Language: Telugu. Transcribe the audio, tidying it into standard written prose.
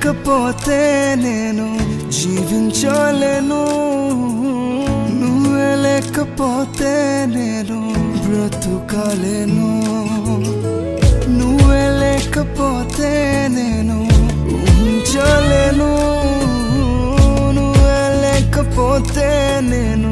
లేకపోతే నేను జీవించలేను, నువ్వే లేకపోతే నేను బ్రతుకలేను, నువ్వే లేకపోతే నేను ఊహించలేను, నువ్వే లేకపోతే నేను